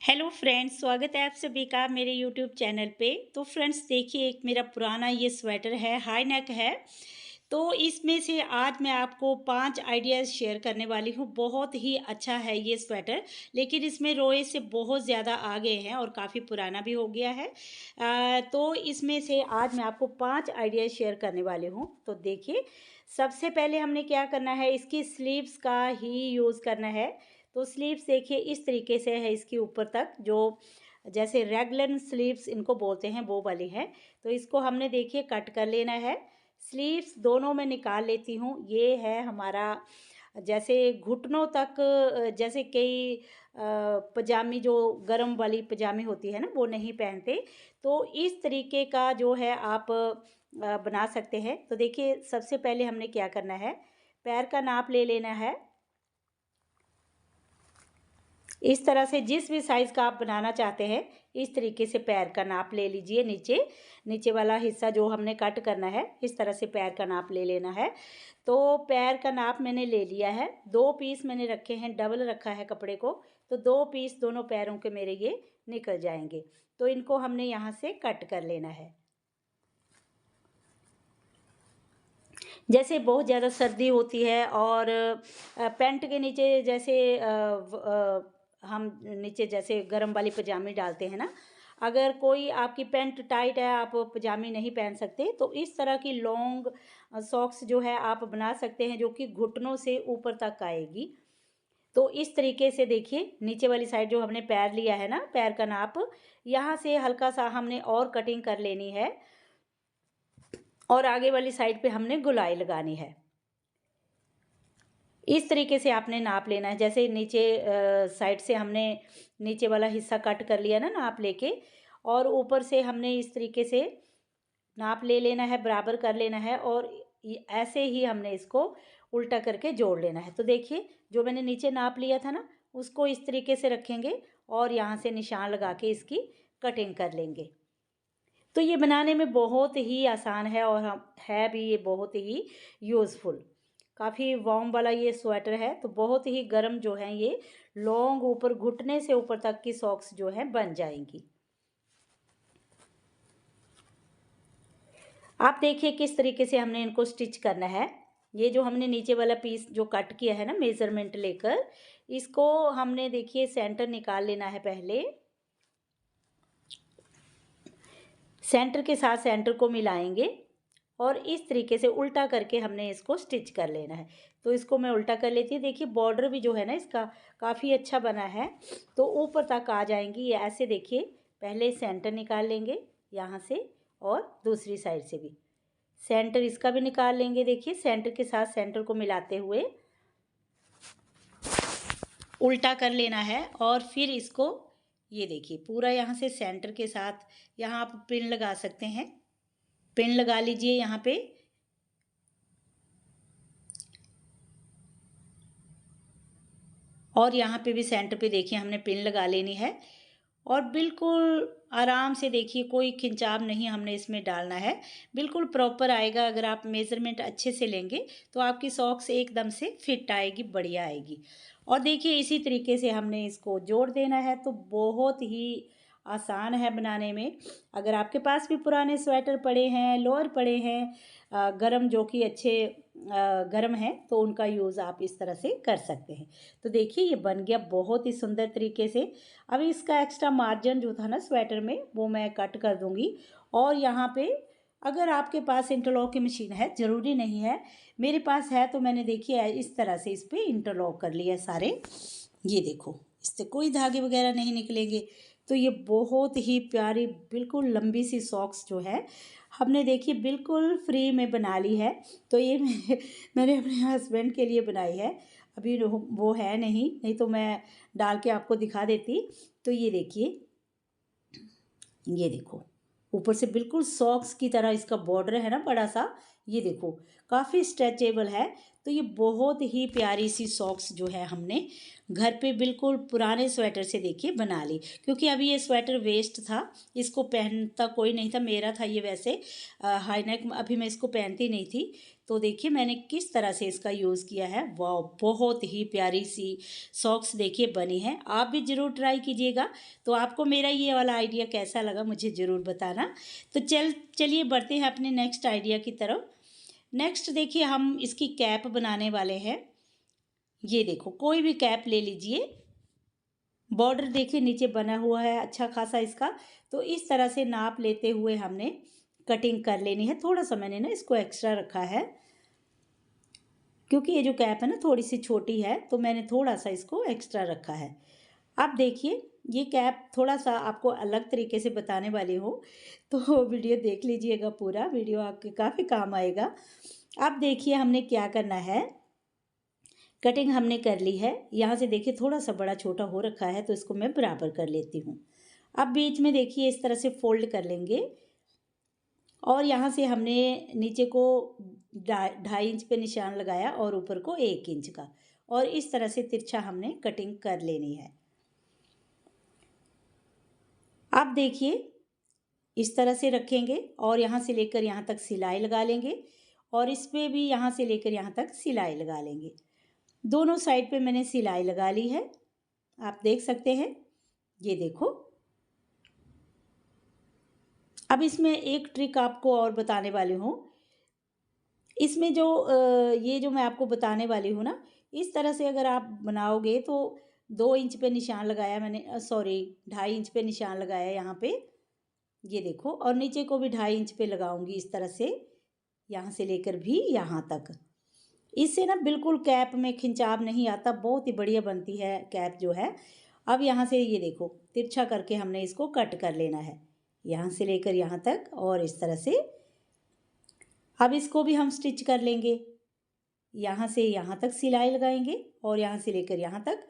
Hello friends, स्वागत है आप सभी का मेरे यूट्यूब चैनल पे। तो फ्रेंड्स देखिए, एक मेरा पुराना ये स्वेटर है, हाई नेक है। तो इसमें से आज मैं आपको 5 आइडियाज़ शेयर करने वाली हूँ। बहुत ही अच्छा है ये स्वेटर, लेकिन इसमें रोए से बहुत ज़्यादा आ गए हैं और काफ़ी पुराना भी हो गया है। तो इसमें से आज मैं आपको 5 आइडियाज़ शेयर करने वाली हूँ। तो देखिए, सबसे पहले हमने क्या करना है, इसकी स्लीव्स का ही यूज़ करना है। तो स्लीव्स देखिए इस तरीके से है, इसके ऊपर तक जो जैसे रेगुलर स्लीव्स इनको बोलते हैं वो वाली है। तो इसको हमने देखिए कट कर लेना है। स्लीव्स दोनों में निकाल लेती हूँ। ये है हमारा जैसे घुटनों तक, जैसे कई पजामी जो गरम वाली पजामी होती है ना, वो नहीं पहनते। तो इस तरीके का जो है आप बना सकते हैं। तो देखिए, सबसे पहले हमने क्या करना है, पैर का नाप ले लेना है। इस तरह से जिस भी साइज़ का आप बनाना चाहते हैं, इस तरीके से पैर का नाप ले लीजिए। नीचे वाला हिस्सा जो हमने कट करना है, इस तरह से पैर का नाप ले लेना है। तो पैर का नाप मैंने ले लिया है। 2 पीस मैंने रखे हैं, डबल रखा है कपड़े को। तो 2 पीस दोनों पैरों के मेरे ये निकल जाएंगे। तो इनको हमने यहाँ से कट कर लेना है। जैसे बहुत ज़्यादा सर्दी होती है और पैंट के नीचे जैसे हम नीचे जैसे गरम वाली पजामी डालते हैं ना, अगर कोई आपकी पैंट टाइट है, आप पजामी नहीं पहन सकते, तो इस तरह की लॉन्ग सॉक्स जो है आप बना सकते हैं, जो कि घुटनों से ऊपर तक आएगी। तो इस तरीके से देखिए, नीचे वाली साइड जो हमने पैर लिया है ना, पैर का नाप, यहाँ से हल्का सा हमने और कटिंग कर लेनी है और आगे वाली साइड पे हमने गुलाई लगानी है। इस तरीके से आपने नाप लेना है। जैसे नीचे साइड से हमने नीचे वाला हिस्सा कट कर लिया ना नाप लेके, और ऊपर से हमने इस तरीके से नाप ले लेना है, बराबर कर लेना है, और ऐसे ही हमने इसको उल्टा करके जोड़ लेना है। तो देखिए, जो मैंने नीचे नाप लिया था ना, उसको इस तरीके से रखेंगे और यहाँ से निशान लगा के इसकी कटिंग कर लेंगे। तो ये बनाने में बहुत ही आसान है और हम है भी ये बहुत ही यूज़फुल। काफ़ी वार्म वाला ये स्वेटर है, तो बहुत ही गर्म जो है ये लॉन्ग ऊपर घुटने से ऊपर तक की सॉक्स जो है बन जाएंगी। आप देखिए किस तरीके से हमने इनको स्टिच करना है। ये जो हमने नीचे वाला पीस जो कट किया है ना मेज़रमेंट लेकर, इसको हमने देखिए सेंटर निकाल लेना है पहले। सेंटर के साथ सेंटर को मिलाएंगे और इस तरीके से उल्टा करके हमने इसको स्टिच कर लेना है। तो इसको मैं उल्टा कर लेती हूँ। देखिए, बॉर्डर भी जो है ना इसका काफ़ी अच्छा बना है, तो ऊपर तक आ जाएंगी ये ऐसे। देखिए, पहले सेंटर निकाल लेंगे यहाँ से और दूसरी साइड से भी सेंटर इसका भी निकाल लेंगे। देखिए, सेंटर के साथ सेंटर को मिलाते हुए उल्टा कर लेना है और फिर इसको, ये देखिए, पूरा यहाँ से सेंटर के साथ यहाँ आप पिन लगा सकते हैं। पिन लगा लीजिए यहाँ पे, और यहाँ पे भी सेंटर पे देखिए हमने पिन लगा लेनी है। और बिल्कुल आराम से देखिए, कोई खिंचाव नहीं हमने इसमें डालना है, बिल्कुल प्रॉपर आएगा। अगर आप मेज़रमेंट अच्छे से लेंगे तो आपकी सॉक्स एकदम से फिट आएगी, बढ़िया आएगी। और देखिए, इसी तरीके से हमने इसको जोड़ देना है। तो बहुत ही आसान है बनाने में। अगर आपके पास भी पुराने स्वेटर पड़े हैं, लोअर पड़े हैं गरम, जो कि अच्छे गरम हैं, तो उनका यूज़ आप इस तरह से कर सकते हैं। तो देखिए, ये बन गया बहुत ही सुंदर तरीके से। अब इसका एक्स्ट्रा मार्जिन जो था ना स्वेटर में, वो मैं कट कर दूंगी। और यहाँ पे अगर आपके पास इंटरलॉक की मशीन है, ज़रूरी नहीं है, मेरे पास है, तो मैंने देखिए इस तरह से इस पर इंटरलॉक कर लिया सारे। ये देखो, इससे कोई धागे वगैरह नहीं निकलेंगे। तो ये बहुत ही प्यारी बिल्कुल लंबी सी सॉक्स जो है हमने देखिए बिल्कुल फ्री में बना ली है। तो ये मैंने अपने हस्बैंड के लिए बनाई है। अभी वो है नहीं, नहीं तो मैं डाल के आपको दिखा देती। तो ये देखिए, ये देखो, ऊपर से बिल्कुल सॉक्स की तरह इसका बॉर्डर है ना बड़ा सा। ये देखो, काफ़ी स्ट्रेचेबल है। तो ये बहुत ही प्यारी सी सॉक्स जो है हमने घर पे बिल्कुल पुराने स्वेटर से देखिए बना ली, क्योंकि अभी ये स्वेटर वेस्ट था, इसको पहनता कोई नहीं था, मेरा था ये वैसे हाई नेक, अभी मैं इसको पहनती नहीं थी। तो देखिए मैंने किस तरह से इसका यूज़ किया है। वाह, बहुत ही प्यारी सी सॉक्स देखिए बनी है। आप भी ज़रूर ट्राई कीजिएगा। तो आपको मेरा ये वाला आइडिया कैसा लगा मुझे ज़रूर बताना। तो चलिए बढ़ते हैं अपने नेक्स्ट आइडिया की तरफ। नेक्स्ट देखिए हम इसकी कैप बनाने वाले हैं। ये देखो, कोई भी कैप ले लीजिए, बॉर्डर देखिए नीचे बना हुआ है अच्छा खासा इसका। तो इस तरह से नाप लेते हुए हमने कटिंग कर लेनी है। थोड़ा सा मैंने ना इसको एक्स्ट्रा रखा है, क्योंकि ये जो कैप है ना थोड़ी सी छोटी है, तो मैंने थोड़ा सा इसको एक्स्ट्रा रखा है। अब देखिए ये कैप थोड़ा सा आपको अलग तरीके से बताने वाली हूँ, तो वीडियो देख लीजिएगा पूरा, वीडियो आपके काफ़ी काम आएगा। अब देखिए हमने क्या करना है, कटिंग हमने कर ली है। यहाँ से देखिए थोड़ा सा बड़ा छोटा हो रखा है, तो इसको मैं बराबर कर लेती हूँ। अब बीच में देखिए इस तरह से फोल्ड कर लेंगे, और यहाँ से हमने नीचे को 2.5 इंच पे निशान लगाया और ऊपर को 1 इंच का, और इस तरह से तिरछा हमने कटिंग कर लेनी है। अब देखिए इस तरह से रखेंगे और यहाँ से लेकर यहाँ तक सिलाई लगा लेंगे, और इस पे भी यहाँ से लेकर यहाँ तक सिलाई लगा लेंगे। दोनों साइड पे मैंने सिलाई लगा ली है, आप देख सकते हैं। ये देखो, अब इसमें एक ट्रिक आपको और बताने वाली हूँ। इसमें जो ये जो मैं आपको बताने वाली हूँ ना, इस तरह से अगर आप बनाओगे तो 2 इंच पे निशान लगाया मैंने, सॉरी 2.5 इंच पे निशान लगाया यहाँ पे, ये देखो, और नीचे को भी 2.5 इंच पे लगाऊंगी इस तरह से, यहाँ से लेकर भी यहाँ तक। इससे ना बिल्कुल कैप में खिंचाव नहीं आता, बहुत ही बढ़िया बनती है कैप जो है। अब यहाँ से ये देखो तिरछा करके हमने इसको कट कर लेना है, यहाँ से लेकर यहाँ तक, और इस तरह से। अब इसको भी हम स्टिच कर लेंगे, यहाँ से यहाँ तक सिलाई लगाएंगे और यहाँ से लेकर यहाँ तक।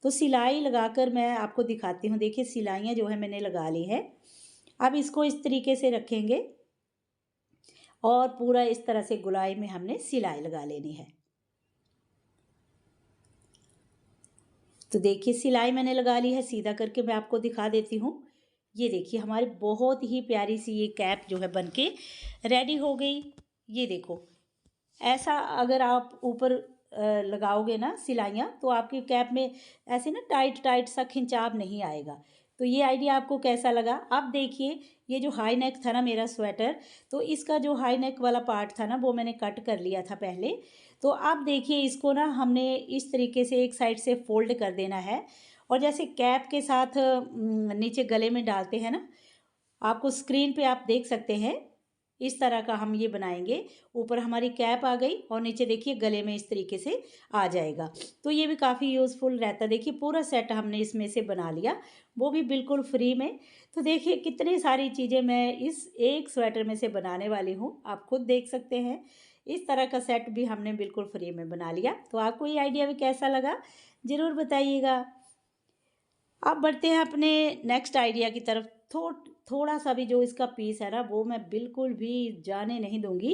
तो सिलाई लगाकर मैं आपको दिखाती हूँ। देखिए सिलाइयाँ जो है मैंने लगा ली है। अब इसको इस तरीके से रखेंगे और पूरा इस तरह से गोलाई में हमने सिलाई लगा लेनी है। तो देखिए सिलाई मैंने लगा ली है, सीधा करके मैं आपको दिखा देती हूँ। ये देखिए हमारी बहुत ही प्यारी सी ये कैप जो है बनके रेडी हो गई। ये देखो, ऐसा अगर आप ऊपर लगाओगे ना सिलाइयाँ, तो आपकी कैप में ऐसे ना टाइट टाइट सा खिंचाव नहीं आएगा। तो ये आइडिया आपको कैसा लगा? अब देखिए ये जो हाई नेक था ना मेरा स्वेटर, तो इसका जो हाई नेक वाला पार्ट था ना वो मैंने कट कर लिया था पहले। तो अब देखिए इसको ना हमने इस तरीके से एक साइड से फोल्ड कर देना है, और जैसे कैप के साथ नीचे गले में डालते हैं ना, आपको स्क्रीन पे आप देख सकते हैं, इस तरह का हम ये बनाएंगे। ऊपर हमारी कैप आ गई और नीचे देखिए गले में इस तरीके से आ जाएगा। तो ये भी काफ़ी यूज़फुल रहता है। देखिए पूरा सेट हमने इसमें से बना लिया, वो भी बिल्कुल फ्री में। तो देखिए कितनी सारी चीज़ें मैं इस एक स्वेटर में से बनाने वाली हूँ, आप खुद देख सकते हैं। इस तरह का सेट भी हमने बिल्कुल फ्री में बना लिया। तो आपको ये आइडिया भी कैसा लगा ज़रूर बताइएगा। अब बढ़ते हैं अपने नेक्स्ट आइडिया की तरफ। थोड़ा सा भी जो इसका पीस है ना वो मैं बिल्कुल भी जाने नहीं दूंगी।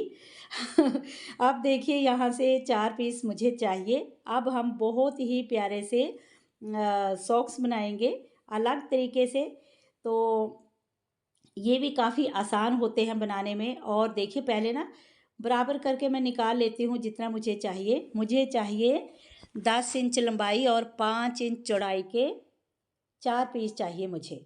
अब देखिए यहाँ से 4 पीस मुझे चाहिए। अब हम बहुत ही प्यारे से सॉक्स बनाएंगे अलग तरीके से। तो ये भी काफ़ी आसान होते हैं बनाने में। और देखिए पहले ना बराबर करके मैं निकाल लेती हूँ जितना मुझे चाहिए। मुझे चाहिए 10 इंच लंबाई और 5 इंच चौड़ाई के 4 पीस चाहिए मुझे।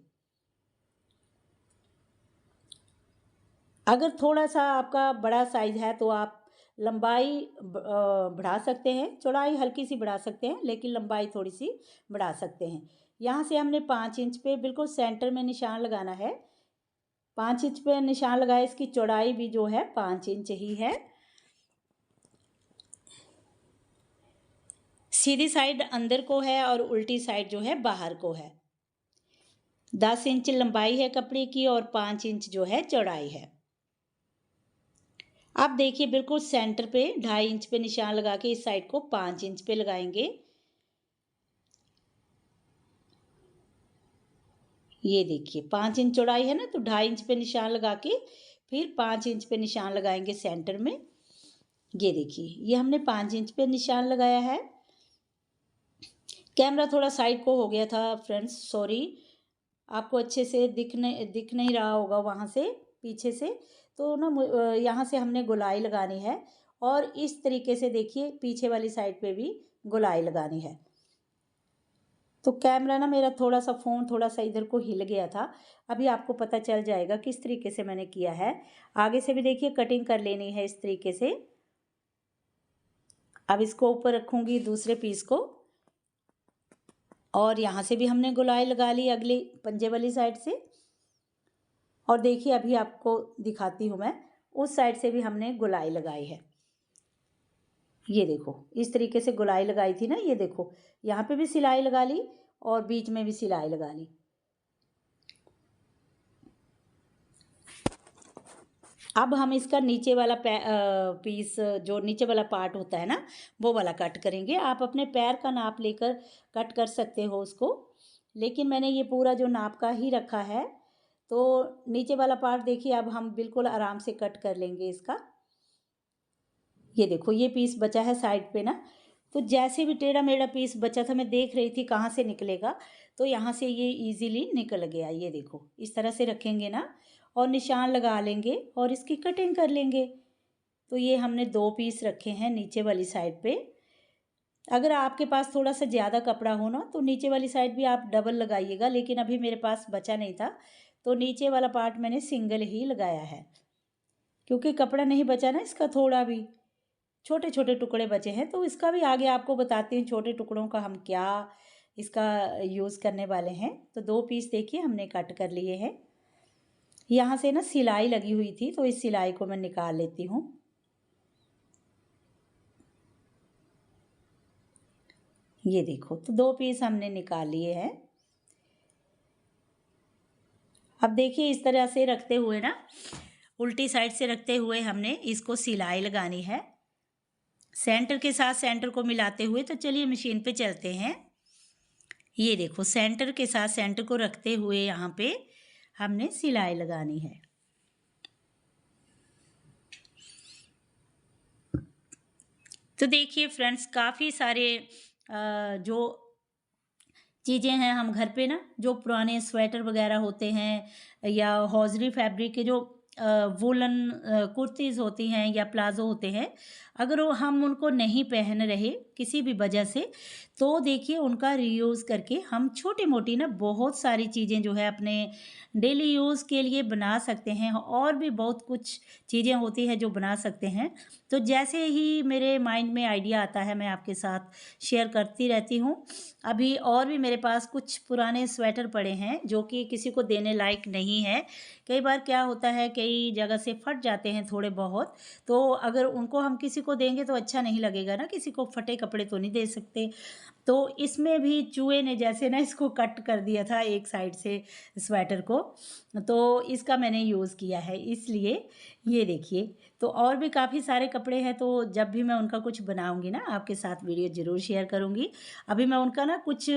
अगर थोड़ा सा आपका बड़ा साइज़ है तो आप लंबाई बढ़ा सकते हैं, चौड़ाई हल्की सी बढ़ा सकते हैं, लेकिन लंबाई थोड़ी सी बढ़ा सकते हैं। यहाँ से हमने 5 इंच पे बिल्कुल सेंटर में निशान लगाना है। 5 इंच पे निशान लगाए, इसकी चौड़ाई भी जो है 5 इंच ही है। सीधी साइड अंदर को है और उल्टी साइड जो है बाहर को है। 10 इंच लंबाई है कपड़े की और 5 इंच जो है चौड़ाई है। अब देखिए बिल्कुल सेंटर पे 2.5 इंच पे निशान लगा के इस साइड को 5 इंच पे लगाएंगे। ये देखिए 5 इंच चौड़ाई है ना, तो 2.5 इंच पे निशान लगा के फिर 5 इंच पे निशान लगाएंगे सेंटर में। ये देखिए, ये हमने 5 इंच पे निशान लगाया है। कैमरा थोड़ा साइड को हो गया था फ्रेंड्स, सॉरी। आपको अच्छे से दिख नहीं रहा होगा वहाँ से पीछे से। तो ना यहाँ से हमने गोलाई लगानी है और इस तरीके से देखिए पीछे वाली साइड पे भी गोलाई लगानी है। तो कैमरा ना मेरा थोड़ा सा फ़ोन थोड़ा सा इधर को हिल गया था। अभी आपको पता चल जाएगा किस तरीके से मैंने किया है। आगे से भी देखिए कटिंग कर लेनी है इस तरीके से। अब इसको ऊपर रखूँगी दूसरे पीस को, और यहाँ से भी हमने गोलाई लगा ली अगली पंजे वाली साइड से। और देखिए अभी आपको दिखाती हूँ मैं, उस साइड से भी हमने गोलाई लगाई है। ये देखो इस तरीके से गोलाई लगाई थी ना, ये देखो यहाँ पे भी सिलाई लगा ली और बीच में भी सिलाई लगा ली। अब हम इसका नीचे वाला पीस, जो नीचे वाला पार्ट होता है ना, वो वाला कट करेंगे। आप अपने पैर का नाप लेकर कट कर सकते हो उसको, लेकिन मैंने ये पूरा जो नाप का ही रखा है। तो नीचे वाला पार्ट देखिए अब हम बिल्कुल आराम से कट कर लेंगे इसका। ये देखो ये पीस बचा है साइड पे ना, तो जैसे भी टेढ़ा मेढ़ा पीस बचा था मैं देख रही थी कहाँ से निकलेगा, तो यहाँ से ये इजीली निकल गया। ये देखो इस तरह से रखेंगे ना और निशान लगा लेंगे और इसकी कटिंग कर लेंगे। तो ये हमने 2 पीस रखे हैं नीचे वाली साइड पे। अगर आपके पास थोड़ा सा ज़्यादा कपड़ा हो ना तो नीचे वाली साइड भी आप डबल लगाइएगा, लेकिन अभी मेरे पास बचा नहीं था तो नीचे वाला पार्ट मैंने सिंगल ही लगाया है, क्योंकि कपड़ा नहीं बचा ना इसका, थोड़ा भी छोटे छोटे टुकड़े बचे हैं। तो इसका भी आगे आपको बताती हूँ छोटे टुकड़ों का हम क्या इसका यूज़ करने वाले हैं। तो 2 पीस देखिए हमने कट कर लिए हैं। यहाँ से ना सिलाई लगी हुई थी तो इस सिलाई को मैं निकाल लेती हूँ। ये देखो तो 2 पीस हमने निकाल लिए हैं। अब देखिए इस तरह से रखते हुए ना, उल्टी साइड से रखते हुए हमने इसको सिलाई लगानी है सेंटर के साथ, सेंटर को मिलाते हुए। तो चलिए मशीन पे चलते हैं। ये देखो सेंटर के साथ सेंटर को रखते हुए यहाँ पे हमने सिलाई लगानी है। तो देखिए फ्रेंड्स काफ़ी सारे जो चीज़ें हैं हम घर पे ना, जो पुराने स्वेटर वगैरह होते हैं या हौजरी फैब्रिक के जो वूलन कुर्तीज़ होती हैं या प्लाज़ो होते हैं, अगर वो हम उनको नहीं पहन रहे किसी भी वजह से, तो देखिए उनका रीयूज़ करके हम छोटी मोटी ना बहुत सारी चीज़ें जो है अपने डेली यूज़ के लिए बना सकते हैं। और भी बहुत कुछ चीज़ें होती हैं जो बना सकते हैं। तो जैसे ही मेरे माइंड में आइडिया आता है मैं आपके साथ शेयर करती रहती हूँ। अभी और भी मेरे पास कुछ पुराने स्वेटर पड़े हैं जो कि किसी को देने लायक नहीं है। कई बार क्या होता है कई जगह से फट जाते हैं थोड़े बहुत, तो अगर उनको हम किसी को देंगे तो अच्छा नहीं लगेगा ना, किसी को फटे कपड़े तो नहीं दे सकते। तो इसमें भी चूहे ने जैसे ना इसको कट कर दिया था एक साइड से स्वेटर को, तो इसका मैंने यूज़ किया है इसलिए। ये देखिए तो और भी काफ़ी सारे कपड़े हैं, तो जब भी मैं उनका कुछ बनाऊंगी ना आपके साथ वीडियो ज़रूर शेयर करूंगी। अभी मैं उनका ना कुछ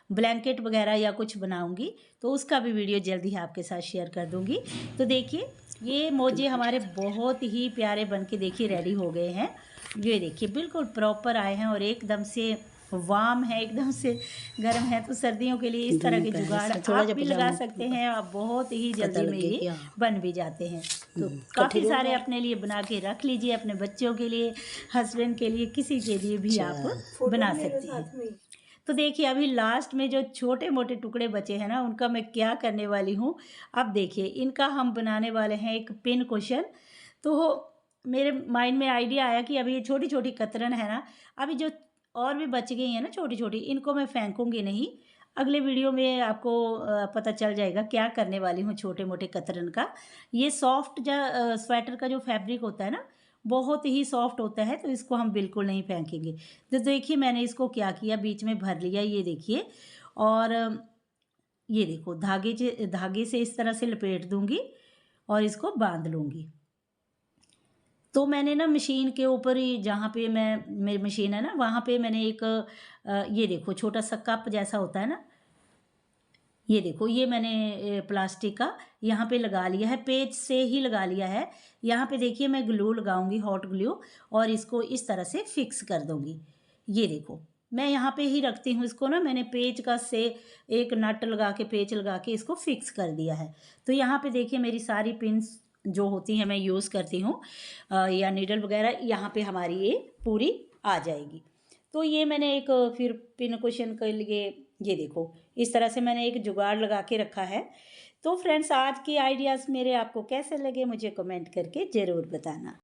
ब्लैंकेट वगैरह या कुछ बनाऊंगी तो उसका भी वीडियो जल्दी ही आपके साथ शेयर कर दूंगी। तो देखिए ये मोजे हमारे बहुत ही प्यारे बन के देखिए रेडी हो गए हैं। ये देखिए बिल्कुल प्रॉपर आए हैं और एकदम से वार्म है, एकदम से गर्म है। तो सर्दियों के लिए इस तरह के जुगाड़ आप भी लगा सकते हैं, आप बहुत ही जल्दी में ये बन भी जाते हैं। तो काफ़ी सारे अपने लिए बना के रख लीजिए, अपने बच्चों के लिए, हस्बैंड के लिए, किसी के लिए भी आप बना सकते हैं। तो देखिए अभी लास्ट में जो छोटे मोटे टुकड़े बचे हैं ना, उनका मैं क्या करने वाली हूँ। अब देखिए इनका हम बनाने वाले हैं एक पिन कुशन। तो मेरे माइंड में आइडिया आया कि अभी ये छोटी छोटी कतरन है ना, अभी जो और भी बच गई हैं ना छोटी छोटी, इनको मैं फेंकूंगी नहीं। अगले वीडियो में आपको पता चल जाएगा क्या करने वाली हूँ छोटे मोटे कतरन का। ये सॉफ्ट स्वेटर का जो फैब्रिक होता है ना, बहुत ही सॉफ्ट होता है, तो इसको हम बिल्कुल नहीं फेंकेंगे। तो देखिए मैंने इसको क्या किया, बीच में भर लिया, ये देखिए। और ये देखो धागे से इस तरह से लपेट दूंगी और इसको बांध लूँगी। तो मैंने ना मशीन के ऊपर ही, जहाँ पे मेरी मशीन है ना, वहाँ पे मैंने एक ये देखो छोटा सा कप जैसा होता है ना, ये देखो, ये मैंने प्लास्टिक का यहाँ पे लगा लिया है, पेज से ही लगा लिया है। यहाँ पे देखिए मैं ग्लू लगाऊंगी, हॉट ग्लू, और इसको इस तरह से फिक्स कर दूंगी। ये देखो, मैं यहाँ पे ही रखती हूँ इसको ना, मैंने पेज का से एक नट लगा के, पेज लगा के इसको फिक्स कर दिया है। तो यहाँ पे देखिए मेरी सारी पिन्स जो होती हैं मैं यूज़ करती हूँ, या नीडल वगैरह, यहाँ पे हमारी ये पूरी आ जाएगी। तो ये मैंने एक फिर पिन कुशन के लिए, ये देखो इस तरह से मैंने एक जुगाड़ लगा के रखा है। तो फ्रेंड्स, आज की आइडियाज़ मेरे आपको कैसे लगे मुझे कमेंट करके ज़रूर बताना।